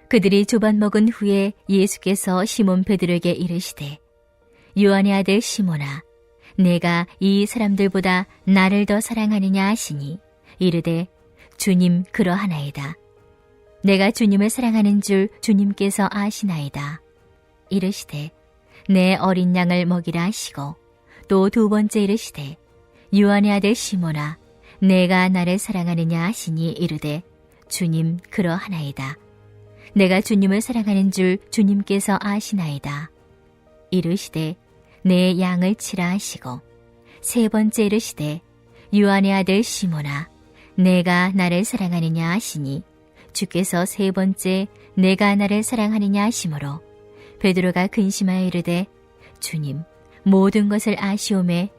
그들이 조반 먹은 후에 예수께서 시몬 베드로에게 이르시되 요한의 아들 시몬아 내가 이 사람들보다 나를 더 사랑하느냐 하시니 이르되 주님 그러하나이다. 내가 주님을 사랑하는 줄 주님께서 아시나이다. 이르시되 내 어린 양을 먹이라 하시고 또 두 번째 이르시되 요한의 아들 시몬아 내가 나를 사랑하느냐 하시니 이르되 주님 그러하나이다. 내가 주님을 사랑하는 줄 주님께서 아시나이다. 이르시되 내 양을 치라 하시고 세 번째 이르시되 요한의 아들 시몬아 내가 나를 사랑하느냐 하시니 주께서 세 번째 내가 나를 사랑하느냐 하시므로 베드로가 근심하여 이르되 주님 모든 것을 아시오매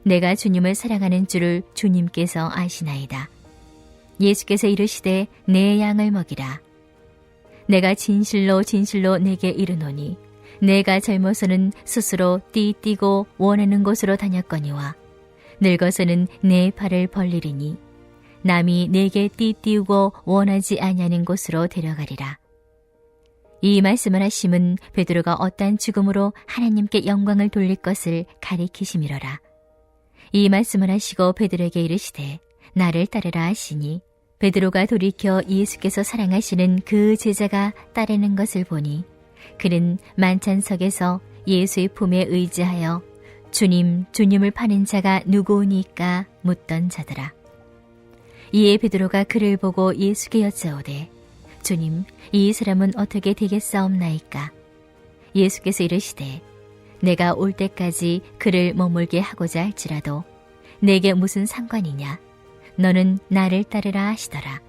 내가 주님을 사랑하는 줄을 주님께서 아시나이다. 예수께서 이르시되 내 양을 먹이라. 내가 진실로 진실로 내게 이르노니 내가 젊어서는 스스로 띠뛰고 원하는 곳으로 다녔거니와 늙어서는 내 팔을 벌리리니 남이 내게 띠띠우고 원하지 아니하는 곳으로 데려가리라. 이 말씀을 하심은 베드로가 어떠한 죽음으로 하나님께 영광을 돌릴 것을 가리키심이로라. 이 말씀을 하시고 베드로에게 이르시되 나를 따르라 하시니 베드로가 돌이켜 예수께서 사랑하시는 그 제자가 따르는 것을 보니 그는 만찬석에서 예수의 품에 의지하여 주님, 주님을 파는 자가 누구오니까 묻던 자더라. 이에 베드로가 그를 보고 예수께 여짜오되 주님, 이 사람은 어떻게 되겠사옵나이까? 예수께서 이르시되 내가 올 때까지 그를 머물게 하고자 할지라도 내게 무슨 상관이냐? 너는 나를 따르라 하시더라.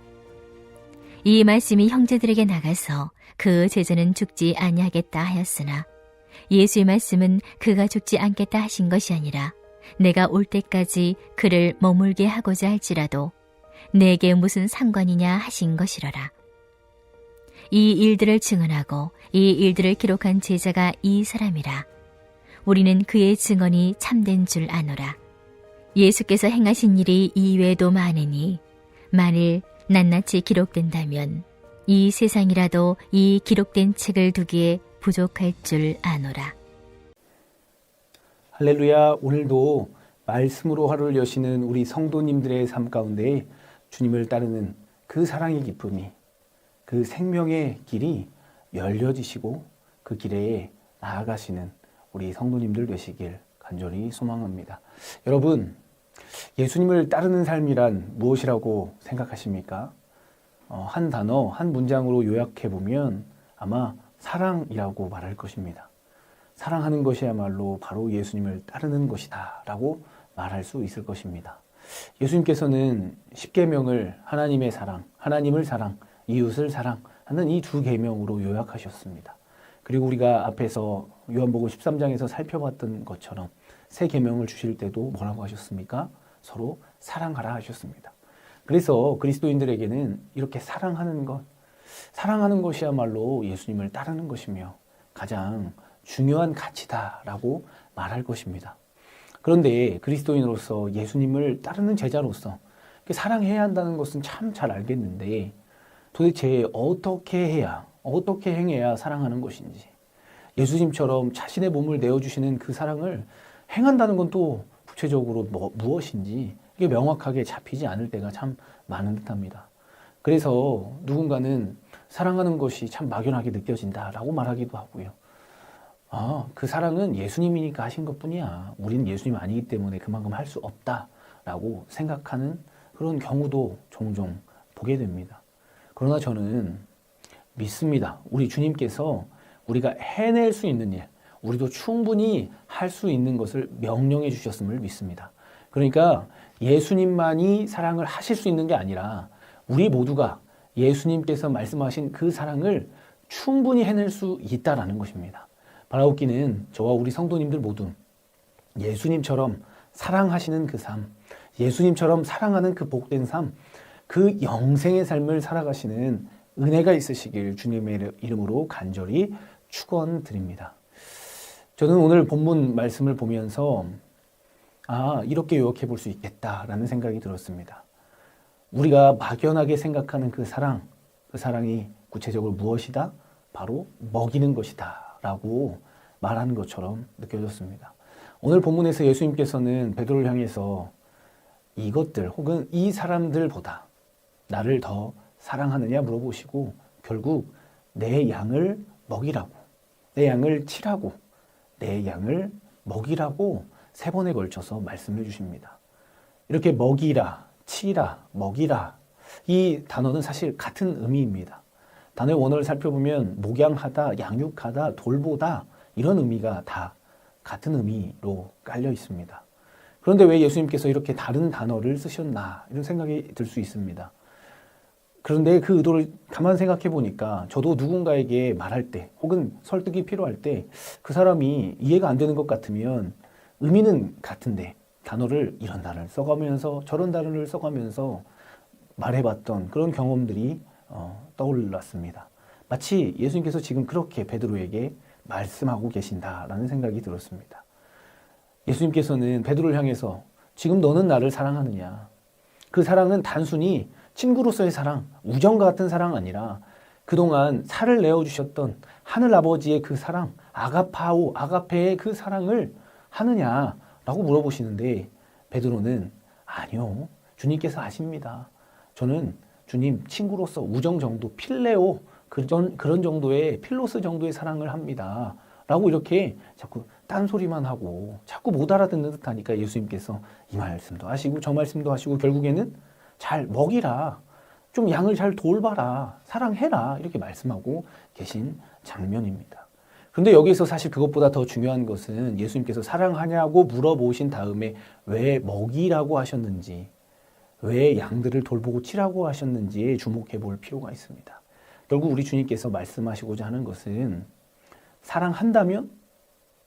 이 말씀이 형제들에게 나가서 그 제자는 죽지 아니하겠다 하였으나 예수의 말씀은 그가 죽지 않겠다 하신 것이 아니라 내가 올 때까지 그를 머물게 하고자 할지라도 내게 무슨 상관이냐 하신 것이로라. 이 일들을 증언하고 이 일들을 기록한 제자가 이 사람이라. 우리는 그의 증언이 참된 줄 아노라. 예수께서 행하신 일이 이외에도 많으니 만일 낱낱이 기록된다면 이 세상이라도 이 기록된 책을 두기에 부족할 줄 아노라. 할렐루야. 오늘도 말씀으로 하루를 여시는 우리 성도님들의 삶 가운데 주님을 따르는 그 사랑의 기쁨이 그 생명의 길이 열려지시고 그 길에 나아가시는 우리 성도님들 되시길 간절히 소망합니다. 여러분, 예수님을 따르는 삶이란 무엇이라고 생각하십니까? 한 단어, 한 문장으로 요약해보면 아마 사랑이라고 말할 것입니다. 사랑하는 것이야말로 바로 예수님을 따르는 것이다 라고 말할 수 있을 것입니다. 예수님께서는 10계명을 하나님의 사랑, 하나님을 사랑, 이웃을 사랑하는 이 두 계명으로 요약하셨습니다. 그리고 우리가 앞에서 요한복음 13장에서 살펴봤던 것처럼 새 계명을 주실 때도 뭐라고 하셨습니까? 서로 사랑하라 하셨습니다. 그래서 그리스도인들에게는 이렇게 사랑하는 것이야말로 예수님을 따르는 것이며 가장 중요한 가치다라고 말할 것입니다. 그런데 그리스도인으로서 예수님을 따르는 제자로서 사랑해야 한다는 것은 참 잘 알겠는데 도대체 어떻게 행해야 사랑하는 것인지, 예수님처럼 자신의 몸을 내어주시는 그 사랑을 행한다는 건 또 구체적으로 무엇인지 이게 명확하게 잡히지 않을 때가 참 많은 듯합니다. 그래서 누군가는 사랑하는 것이 참 막연하게 느껴진다라고 말하기도 하고요. 그 사랑은 예수님이니까 하신 것뿐이야. 우리는 예수님 아니기 때문에 그만큼 할 수 없다라고 생각하는 그런 경우도 종종 보게 됩니다. 그러나 저는 믿습니다. 우리 주님께서 우리가 해낼 수 있는 일, 우리도 충분히 할 수 있는 것을 명령해 주셨음을 믿습니다. 그러니까 예수님만이 사랑을 하실 수 있는 게 아니라 우리 모두가 예수님께서 말씀하신 그 사랑을 충분히 해낼 수 있다라는 것입니다. 바라옵기는 저와 우리 성도님들 모두 예수님처럼 사랑하시는 그 삶, 예수님처럼 사랑하는 그 복된 삶, 그 영생의 삶을 살아가시는 은혜가 있으시길 주님의 이름으로 간절히 축원드립니다. 저는 오늘 본문 말씀을 보면서 이렇게 요약해 볼 수 있겠다라는 생각이 들었습니다. 우리가 막연하게 생각하는 그 사랑이 구체적으로 무엇이다? 바로 먹이는 것이다 라고 말하는 것처럼 느껴졌습니다. 오늘 본문에서 예수님께서는 베드로를 향해서 이것들 혹은 이 사람들보다 나를 더 사랑하느냐 물어보시고 결국 내 양을 먹이라고, 내 양을 치라고, 내 양을 먹이라고 3번에 걸쳐서 말씀해 주십니다. 이렇게 먹이라, 치라, 먹이라 이 단어는 사실 같은 의미입니다. 단어의 원어를 살펴보면 목양하다, 양육하다, 돌보다 이런 의미가 다 같은 의미로 깔려 있습니다. 그런데 왜 예수님께서 이렇게 다른 단어를 쓰셨나 이런 생각이 들 수 있습니다. 그런데 그 의도를 가만 생각해 보니까 저도 누군가에게 말할 때 혹은 설득이 필요할 때 그 사람이 이해가 안 되는 것 같으면 의미는 같은데 단어를 이런 단어를 써가면서 저런 단어를 써가면서 말해봤던 그런 경험들이 떠올랐습니다. 마치 예수님께서 지금 그렇게 베드로에게 말씀하고 계신다라는 생각이 들었습니다. 예수님께서는 베드로를 향해서 지금 너는 나를 사랑하느냐? 그 사랑은 단순히 친구로서의 사랑, 우정과 같은 사랑 아니라 그동안 살을 내어주셨던 하늘 아버지의 그 사랑, 아가파오, 아가페의 그 사랑을 하느냐라고 물어보시는데 베드로는 아니요, 주님께서 아십니다. 저는 주님 친구로서 우정 정도, 필레오 그런 정도의 필로스 정도의 사랑을 합니다. 라고 이렇게 자꾸 딴소리만 하고 자꾸 못 알아듣는 듯 하니까 예수님께서 이 말씀도 하시고 저 말씀도 하시고 결국에는 잘 먹이라, 좀 양을 잘 돌봐라, 사랑해라 이렇게 말씀하고 계신 장면입니다. 그런데 여기서 사실 그것보다 더 중요한 것은 예수님께서 사랑하냐고 물어보신 다음에 왜 먹이라고 하셨는지, 왜 양들을 돌보고 치라고 하셨는지에 주목해 볼 필요가 있습니다. 결국 우리 주님께서 말씀하시고자 하는 것은 사랑한다면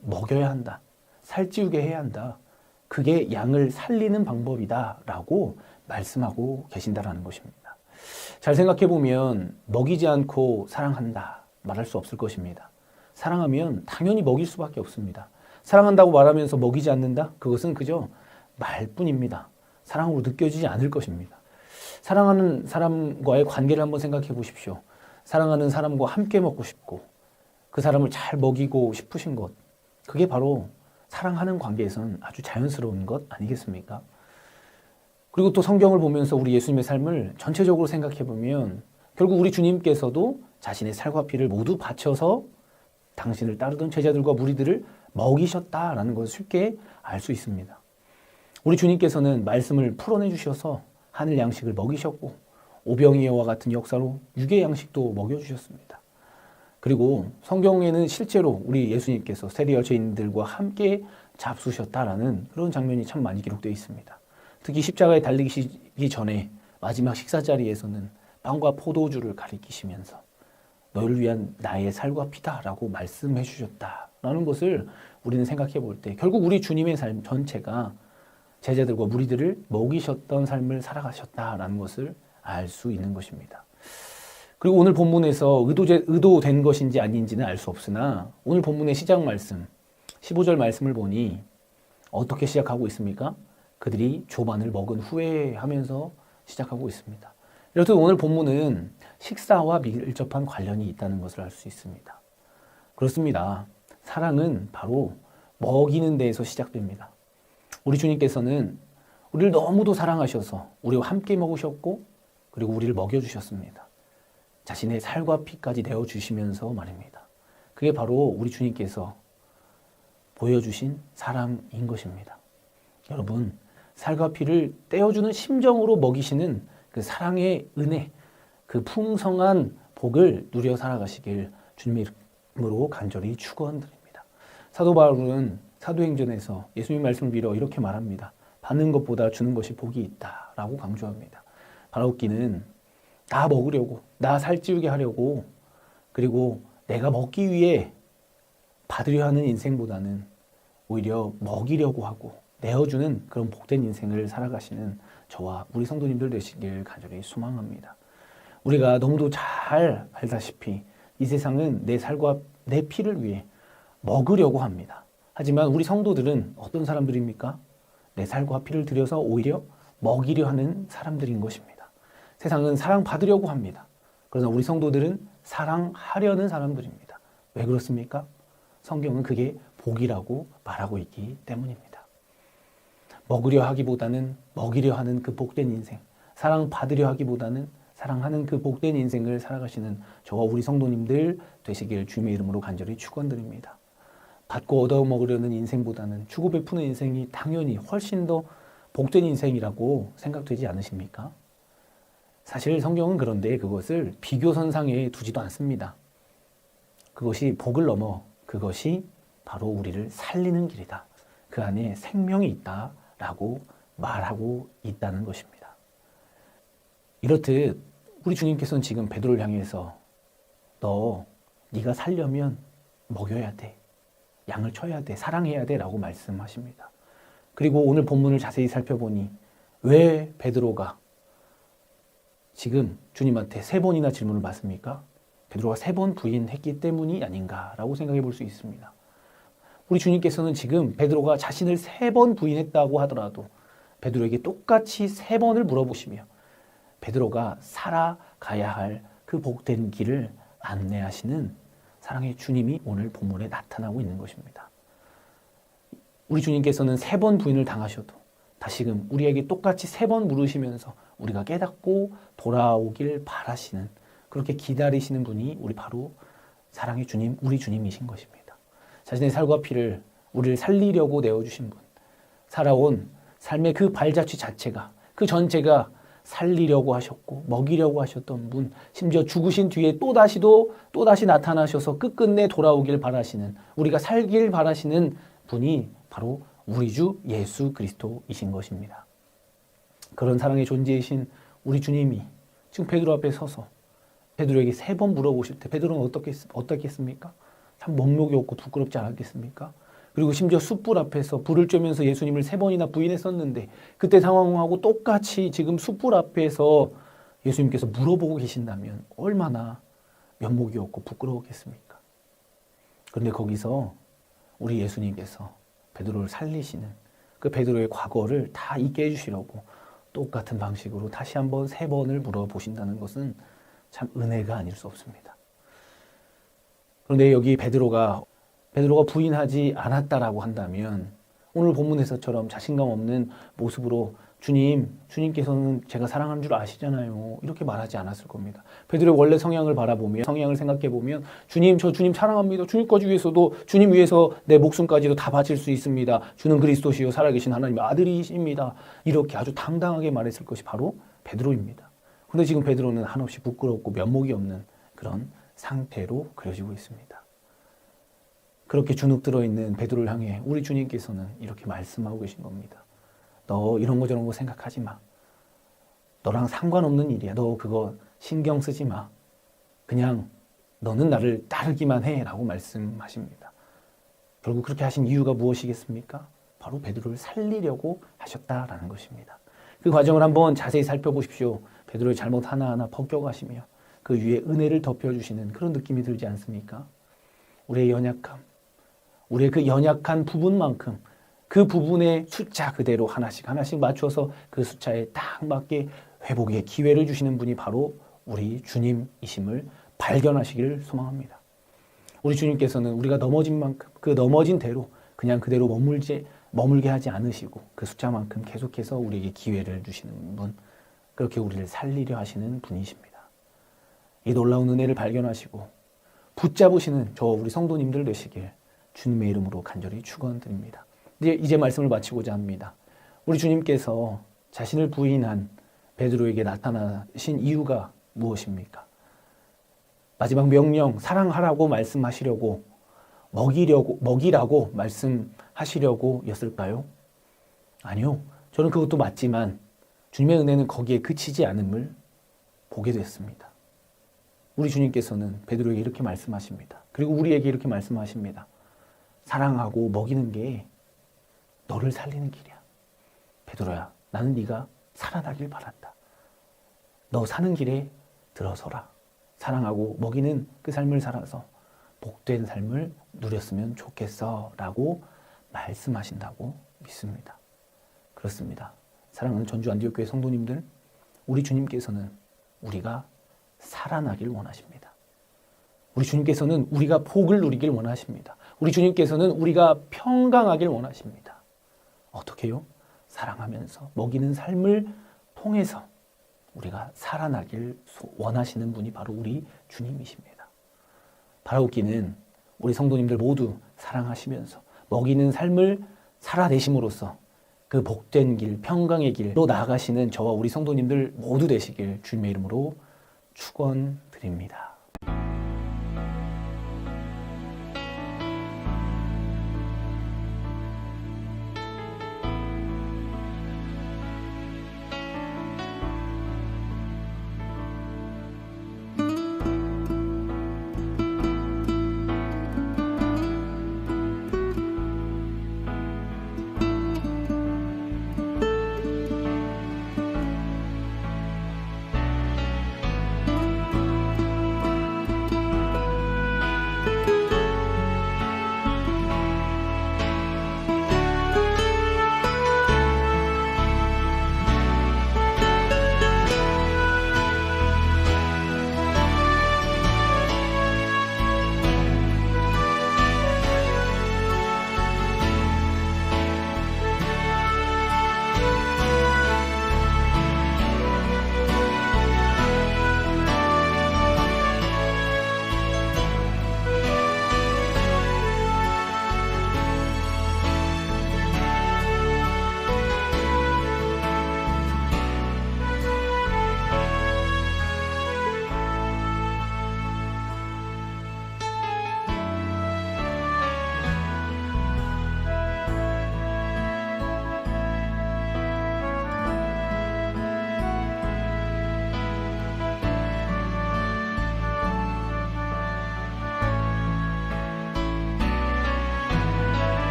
먹여야 한다. 살찌우게 해야 한다. 그게 양을 살리는 방법이다 라고 말씀하고 계신다라는 것입니다. 잘 생각해 보면 먹이지 않고 사랑한다 말할 수 없을 것입니다. 사랑하면 당연히 먹일 수밖에 없습니다. 사랑한다고 말하면서 먹이지 않는다? 그것은 그저 말뿐입니다. 사랑으로 느껴지지 않을 것입니다. 사랑하는 사람과의 관계를 한번 생각해 보십시오. 사랑하는 사람과 함께 먹고 싶고 그 사람을 잘 먹이고 싶으신 것, 그게 바로 사랑하는 관계에서는 아주 자연스러운 것 아니겠습니까? 그리고 또 성경을 보면서 우리 예수님의 삶을 전체적으로 생각해 보면 결국 우리 주님께서도 자신의 살과 피를 모두 바쳐서 당신을 따르던 제자들과 무리들을 먹이셨다라는 것을 쉽게 알 수 있습니다. 우리 주님께서는 말씀을 풀어내 주셔서 하늘 양식을 먹이셨고 오병이어와 같은 역사로 육의 양식도 먹여주셨습니다. 그리고 성경에는 실제로 우리 예수님께서 세리와 죄인들과 함께 잡수셨다라는 그런 장면이 참 많이 기록되어 있습니다. 특히 십자가에 달리시기 전에 마지막 식사 자리에서는 빵과 포도주를 가리키시면서 너희를 위한 나의 살과 피다라고 말씀해 주셨다라는 것을 우리는 생각해 볼 때 결국 우리 주님의 삶 전체가 제자들과 무리들을 먹이셨던 삶을 살아가셨다라는 것을 알 수 있는 것입니다. 그리고 오늘 본문에서 의도된 것인지 아닌지는 알 수 없으나 오늘 본문의 시작 말씀 15절 말씀을 보니 어떻게 시작하고 있습니까? 그들이 조반을 먹은 후에 하면서 시작하고 있습니다. 이렇듯 오늘 본문은 식사와 밀접한 관련이 있다는 것을 알 수 있습니다. 그렇습니다. 사랑은 바로 먹이는 데에서 시작됩니다. 우리 주님께서는 우리를 너무도 사랑하셔서 우리와 함께 먹으셨고 그리고 우리를 먹여주셨습니다. 자신의 살과 피까지 내어주시면서 말입니다. 그게 바로 우리 주님께서 보여주신 사랑인 것입니다. 여러분, 살과 피를 떼어주는 심정으로 먹이시는 그 사랑의 은혜, 그 풍성한 복을 누려 살아가시길 주님의 이름으로 간절히 축원드립니다. 사도 바울은 사도행전에서 예수님 말씀을 빌어 이렇게 말합니다. 받는 것보다 주는 것이 복이 있다라고 강조합니다. 바라옵기는 나 먹으려고, 나 살찌우게 하려고, 그리고 내가 먹기 위해 받으려 하는 인생보다는 오히려 먹이려고 하고 내어주는 그런 복된 인생을 살아가시는 저와 우리 성도님들 되시길 간절히 소망합니다. 우리가 너무도 잘 알다시피 이 세상은 내 살과 내 피를 위해 먹으려고 합니다. 하지만 우리 성도들은 어떤 사람들입니까? 내 살과 피를 들여서 오히려 먹이려 하는 사람들인 것입니다. 세상은 사랑받으려고 합니다. 그러나 우리 성도들은 사랑하려는 사람들입니다. 왜 그렇습니까? 성경은 그게 복이라고 말하고 있기 때문입니다. 먹으려 하기보다는 먹이려 하는 그 복된 인생, 사랑받으려 하기보다는 사랑하는 그 복된 인생을 살아가시는 저와 우리 성도님들 되시길 주님의 이름으로 간절히 축원드립니다. 받고 얻어먹으려는 인생보다는 주고 베푸는 인생이 당연히 훨씬 더 복된 인생이라고 생각되지 않으십니까? 사실 성경은 그런데 그것을 비교선상에 두지도 않습니다. 그것이 복을 넘어 그것이 바로 우리를 살리는 길이다. 그 안에 생명이 있다라고 말하고 있다는 것입니다. 이렇듯 우리 주님께서는 지금 베드로를 향해서 네가 살려면 먹여야 돼. 양을 쳐야 돼. 사랑해야 돼. 라고 말씀하십니다. 그리고 오늘 본문을 자세히 살펴보니 왜 베드로가 지금 주님한테 3번이나 질문을 받습니까? 베드로가 3번 부인했기 때문이 아닌가라고 생각해 볼 수 있습니다. 우리 주님께서는 지금 베드로가 자신을 3번 부인했다고 하더라도 베드로에게 똑같이 3번을 물어보시며 베드로가 살아가야 할 그 복된 길을 안내하시는 사랑의 주님이 오늘 본문에 나타나고 있는 것입니다. 우리 주님께서는 3번 부인을 당하셔도 다시금 우리에게 똑같이 3번 물으시면서 우리가 깨닫고 돌아오길 바라시는, 그렇게 기다리시는 분이 우리 바로 사랑의 주님, 우리 주님이신 것입니다. 자신의 살과 피를 우리를 살리려고 내어주신 분, 살아온 삶의 그 발자취 자체가, 그 전체가 살리려고 하셨고 먹이려고 하셨던 분, 심지어 죽으신 뒤에 또다시 나타나셔서 끝끝내 돌아오길 바라시는, 우리가 살길 바라시는 분이 바로 우리 주 예수 그리스도이신 것입니다. 그런 사랑의 존재이신 우리 주님이 지금 베드로 앞에 서서 베드로에게 3번 물어보실 때 베드로는 어떻겠습니까? 참 먹목이 없고 부끄럽지 않았겠습니까? 그리고 심지어 숯불 앞에서 불을 쬐면서 예수님을 3번이나 부인했었는데 그때 상황하고 똑같이 지금 숯불 앞에서 예수님께서 물어보고 계신다면 얼마나 면목이 없고 부끄러웠겠습니까? 그런데 거기서 우리 예수님께서 베드로를 살리시는 그 베드로의 과거를 다 잊게 해주시려고 똑같은 방식으로 다시 한번 3번을 물어보신다는 것은 참 은혜가 아닐 수 없습니다. 그런데 여기 베드로가 부인하지 않았다라고 한다면 오늘 본문에서처럼 자신감 없는 모습으로 주님께서는 제가 사랑하는 줄 아시잖아요, 이렇게 말하지 않았을 겁니다. 베드로의 원래 성향을 생각해 보면 저 주님 사랑합니다. 주님까지 위해서도, 주님 위해서 내 목숨까지도 다 바칠 수 있습니다. 주는 그리스도시요 살아계신 하나님의 아들이십니다. 이렇게 아주 당당하게 말했을 것이 바로 베드로입니다. 그런데 지금 베드로는 한없이 부끄럽고 면목이 없는 그런 상태로 그려지고 있습니다. 그렇게 주눅 들어있는 베드로를 향해 우리 주님께서는 이렇게 말씀하고 계신 겁니다. 너 이런 거 저런 거 생각하지 마. 너랑 상관없는 일이야. 너 그거 신경 쓰지 마. 그냥 너는 나를 따르기만 해 라고 말씀하십니다. 결국 그렇게 하신 이유가 무엇이겠습니까? 바로 베드로를 살리려고 하셨다라는 것입니다. 그 과정을 한번 자세히 살펴보십시오. 베드로의 잘못 하나하나 벗겨가시며 그 위에 은혜를 덮여주시는 그런 느낌이 들지 않습니까? 우리의 연약함, 우리의 그 연약한 부분만큼 그 부분의 숫자 그대로 하나씩 맞춰서 그 숫자에 딱 맞게 회복의 기회를 주시는 분이 바로 우리 주님이심을 발견하시기를 소망합니다. 우리 주님께서는 우리가 넘어진 만큼 그 넘어진 대로 그냥 그대로 머물게 하지 않으시고 그 숫자만큼 계속해서 우리에게 기회를 주시는 분, 그렇게 우리를 살리려 하시는 분이십니다. 이 놀라운 은혜를 발견하시고 붙잡으시는 저 우리 성도님들 되시길 주님의 이름으로 간절히 축원드립니다. 이제 말씀을 마치고자 합니다. 우리 주님께서 자신을 부인한 베드로에게 나타나신 이유가 무엇입니까? 마지막 명령, 사랑하라고 말씀하시려고, 먹이라고 말씀하시려고 였을까요? 아니요. 저는 그것도 맞지만 주님의 은혜는 거기에 그치지 않음을 보게 됐습니다. 우리 주님께서는 베드로에게 이렇게 말씀하십니다. 그리고 우리에게 이렇게 말씀하십니다. 사랑하고 먹이는 게 너를 살리는 길이야. 베드로야, 나는 네가 살아나길 바란다. 너 사는 길에 들어서라. 사랑하고 먹이는 그 삶을 살아서 복된 삶을 누렸으면 좋겠어 라고 말씀하신다고 믿습니다. 그렇습니다. 사랑하는 전주 안디옥교회 성도님들, 우리 주님께서는 우리가 살아나길 원하십니다. 우리 주님께서는 우리가 복을 누리길 원하십니다. 우리 주님께서는 우리가 평강하길 원하십니다. 어떻게요? 사랑하면서 먹이는 삶을 통해서 우리가 살아나길 원하시는 분이 바로 우리 주님이십니다. 바라옵기는 우리 성도님들 모두 사랑하시면서 먹이는 삶을 살아내심으로써 그 복된 길, 평강의 길로 나아가시는 저와 우리 성도님들 모두 되시길 주님의 이름으로 축원드립니다.